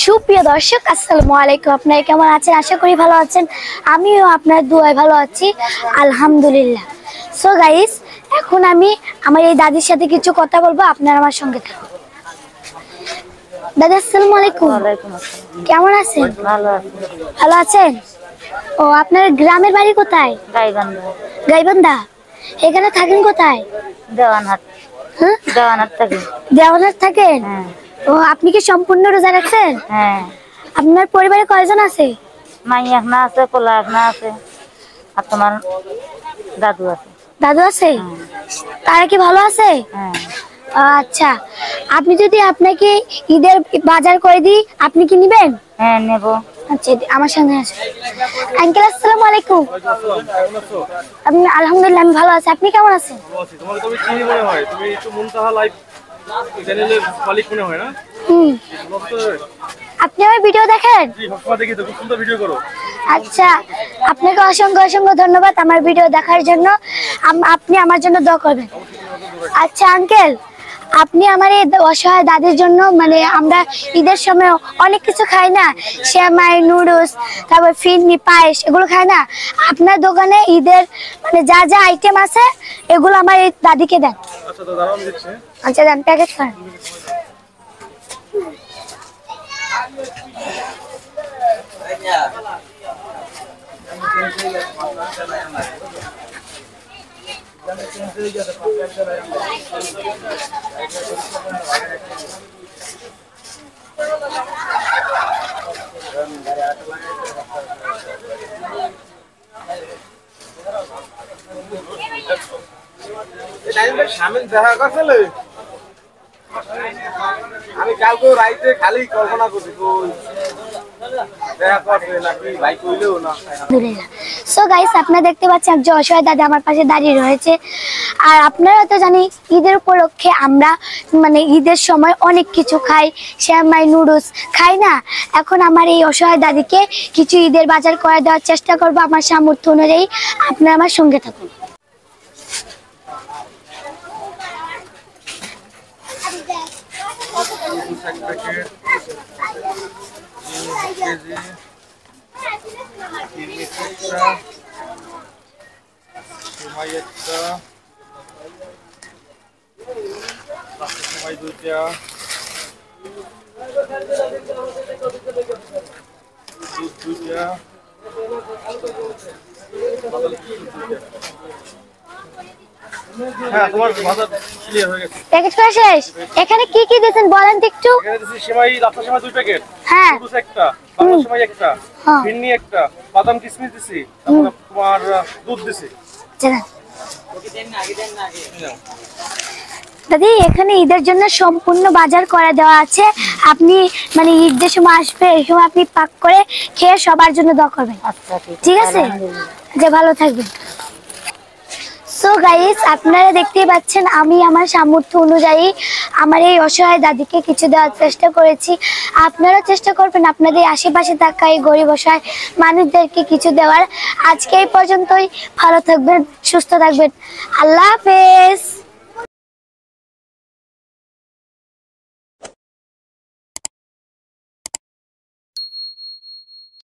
সুপ্রিয় দর্শক, আসসালামু আলাইকুম। আপনারা কেমন আছেন? আশা করি ভালো আছেন। আমিও আপনার দোয়ায় ভালো আছি, আলহামদুলিল্লাহ। সো গাইস, এখন আমি আমার এই দাদির সাথে কিছু কথা বলবো, আপনারা আমার সঙ্গে থাকুন। দাদা, আসসালামু আলাইকুম। কেমন আছেন? ভালো আছেন? ও, আপনার গ্রামের বাড়ি কোথায়? গাইবান্ধা। গাইবান্ধা। এখানে থাকেন কোথায়? দেওয়ানহাট। হ্যাঁ, দেওয়ানহাট থাকি। দেওয়ানহাট থাকেন? হ্যাঁ। ও, আপনি কি সম্পূর্ণ রোজা রাখছেন? হ্যাঁ। আপনার পরিবারে কয়জন আছে? মাই একনা আছে, পোলা একনা আছে, আর তোমার দাদু আছে। দাদু আছে? তারা কি ভালো আছে? হ্যাঁ। আচ্ছা, আপনি যদি আপনাকে ঈদের বাজার করে দিই, আপনি কি নেবেন? হ্যাঁ, নেব। আচ্ছা, আমার সঙ্গে আসুন। আঙ্কেল, আসসালামু আলাইকুম। আপনি? আলহামদুলিল্লাহ, আমি ভালো আছি। আপনি কেমন আছেন? তোমাকে তো আমি চিনি মনে হয়, তুমি একটু মুনতাহা লাইভ চ্যানেলের মালিক মনে হয় না? হুম। আপনি আমার ভিডিও দেখেন? জি, সবসময় দেখি তো, খুব সুন্দর ভিডিও করো। আচ্ছা, আপনাকে অসংখ্য অসংখ্য ধন্যবাদ আমার ভিডিও দেখার জন্য। আপনি আমার জন্য দোয়া করবেন। আচ্ছা আঙ্কেল, আপনি আমার এই অসহায় দাদির জন্য, মানে আমরা ঈদের সময় অনেক কিছু খাই না, সেমাই, নুডলস, তারপর ফিরনি, পায়েস, এগুলো খাই না। আপনার দোকানে ঈদের মানে যা যা আইটেম আছে, এগুলো আমার এই দাদিকে দেন। আচ্ছা, তো দাঁড়ান দিচ্ছি। আচ্ছা, দেন, প্যাকেট করেন। আমি কালকে রাইতে খালি কল্পনা করছি সো গাইস, আপনারা দেখতে পাচ্ছেন একজন অসহায় দাদা আমার পাশে দাঁড়িয়ে রয়েছে। আর আপনারা তো জানি ঈদের উপলক্ষে আমরা মানে ঈদের সময় অনেক কিছু খাই, সেমাই, নুডলস খাই না। এখন আমার এই অসহায় দাদিকে কিছু ঈদের বাজার করে দেওয়ার চেষ্টা করবো আমার সামর্থ্য অনুযায়ী। আপনারা আমার সঙ্গে থাকুন। হ্যাঁ, তোমার ভাষা ক্লিয়ার হয়ে গেছে। প্যাকেট করা শেষ। এখানে কি কি দিয়েছেন বলেন তো একটু। এখানে দিছি সেমাই, লাচ্ছা সেমাই 2 প্যাকেট, হ্যাঁ, নুডলস একটা, বাংলা সেমাই একটা, হ্যাঁ। ফিরনি একটা, বাদাম কিশমিশ দিছি, তারপর তোমার দুধ দিছি। দাদি, এখানে ঈদের জন্য সম্পূর্ণ বাজার করে দেওয়া আছে। আপনি মানে ঈদ যে সময় আসবে, এই সময় আপনি পাক করে খেয়ে সবার জন্য দোয়া করবেন। আচ্ছা, ঠিক আছে? যে ভালো থাকবেন। সো গাইস, আপনারা দেখতেই পাচ্ছেন আমি আমার সামর্থ্য অনুযায়ী আমার এই অসহায় দাদিকে কিছু দেওয়ার চেষ্টা করেছি। আপনারা চেষ্টা করবেন আপনাদের আশেপাশে থাকা এই গরিব অসহায় মানুষদেরকে কিছু দেওয়ার। আজকে এই পর্যন্তই। ভালো থাকবেন, সুস্থ থাকবেন। আল্লাহ হাফেজ।